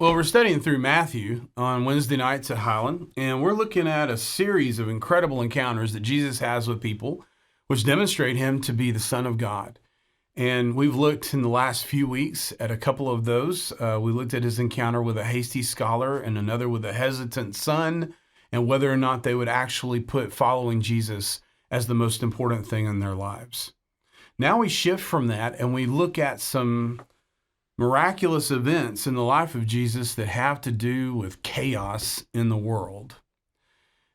Well, we're studying through Matthew on Wednesday nights at Highland, and we're looking at a series of incredible encounters that Jesus has with people, which demonstrate him to be the Son of God. And we've looked in the last few weeks at a couple of those. We looked at his encounter with a hasty scholar and another with a hesitant son, and whether or not they would actually put following Jesus as the most important thing in their lives. Now we shift from that and we look at some miraculous events in the life of Jesus that have to do with chaos in the world.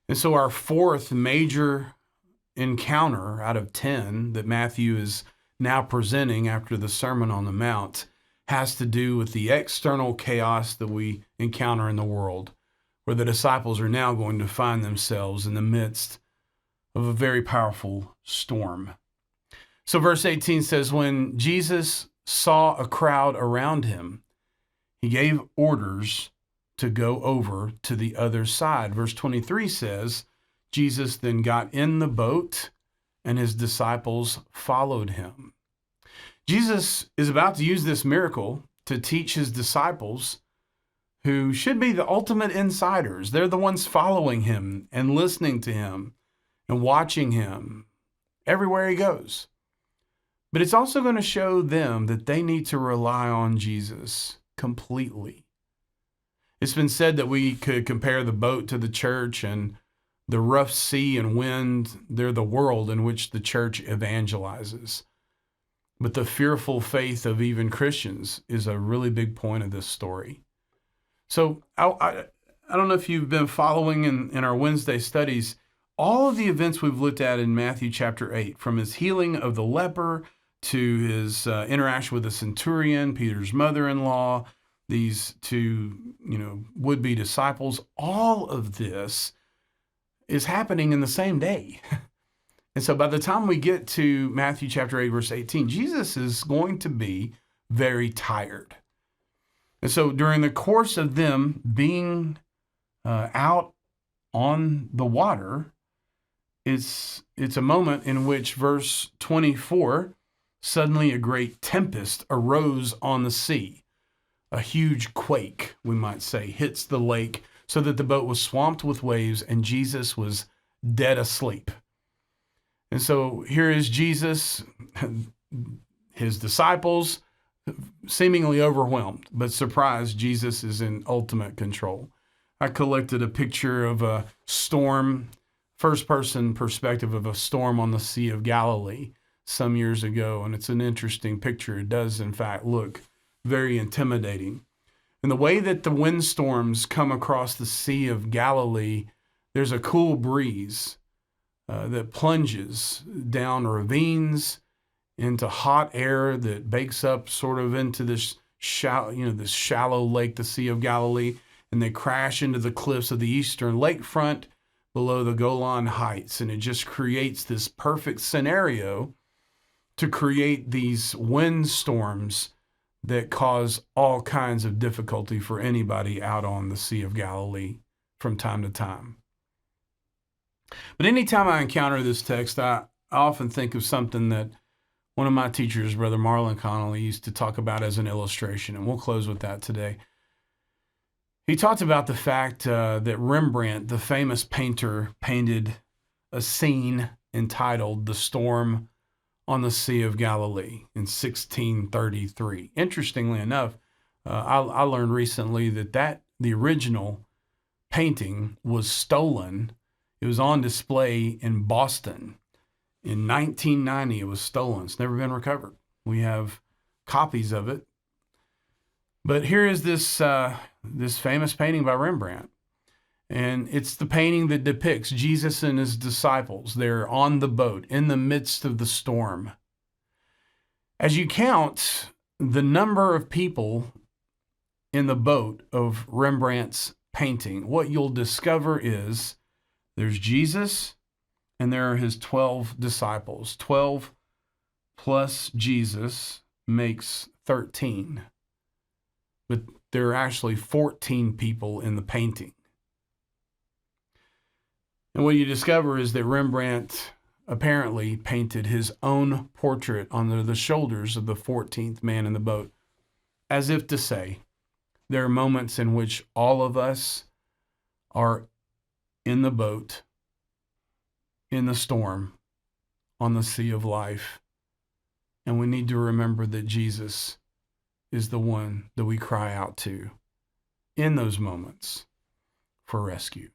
And so our fourth major encounter out of 10 that Matthew is now presenting after the Sermon on the Mount has to do with the external chaos that we encounter in the world, where the disciples are now going to find themselves in the midst of a very powerful storm. So verse 18 says, when Jesus saw a crowd around him, he gave orders to go over to the other side. Verse 23 says, Jesus then got in the boat and his disciples followed him. Jesus is about to use this miracle to teach his disciples, who should be the ultimate insiders. They're the ones following him and listening to him and watching him everywhere he goes. But it's also going to show them that they need to rely on Jesus completely. It's been said that we could compare the boat to the church, and the rough sea and wind, they're the world in which the church evangelizes. But the fearful faith of even Christians is a really big point of this story. So I don't know if you've been following in our Wednesday studies, all of the events we've looked at in Matthew chapter 8, from his healing of the leper to his interaction with the centurion, Peter's mother-in-law, these two, would-be disciples, all of this is happening in the same day. And so by the time we get to Matthew chapter 8, verse 18, Jesus is going to be very tired. And so during the course of them being out on the water, it's a moment in which verse 24, suddenly a great tempest arose on the sea. A huge quake, we might say, hits the lake so that the boat was swamped with waves and Jesus was dead asleep. And so here is Jesus, his disciples, seemingly overwhelmed, but surprised Jesus is in ultimate control. I collected a picture of a storm, first-person perspective of a storm on the Sea of Galilee some years ago, and it's an interesting picture. It does, in fact, look very intimidating. And the way that the windstorms come across the Sea of Galilee, there's a cool breeze that plunges down ravines into hot air that bakes up sort of into this shallow lake, the Sea of Galilee, and they crash into the cliffs of the eastern lakefront below the Golan Heights. And it just creates this perfect scenario to create these windstorms that cause all kinds of difficulty for anybody out on the Sea of Galilee from time to time. But anytime I encounter this text, I often think of something that one of my teachers, Brother Marlon Connolly, used to talk about as an illustration, and we'll close with that today. He talked about the fact that Rembrandt, the famous painter, painted a scene entitled The Storm on the Sea of Galilee in 1633. Interestingly enough, I learned recently that the original painting was stolen. It was on display in Boston. In 1990, it was stolen. It's never been recovered. We have copies of it. But here is this famous painting by Rembrandt. And it's the painting that depicts Jesus and his disciples. They're on the boat in the midst of the storm. As you count the number of people in the boat of Rembrandt's painting, what you'll discover is there's Jesus and there are his 12 disciples. 12 plus Jesus makes 13. But there are actually 14 people in the painting. And what you discover is that Rembrandt apparently painted his own portrait on the shoulders of the 14th man in the boat, as if to say, There are moments in which all of us are in the boat, in the storm, on the sea of life. And we need to remember that Jesus is the one that we cry out to in those moments for rescue.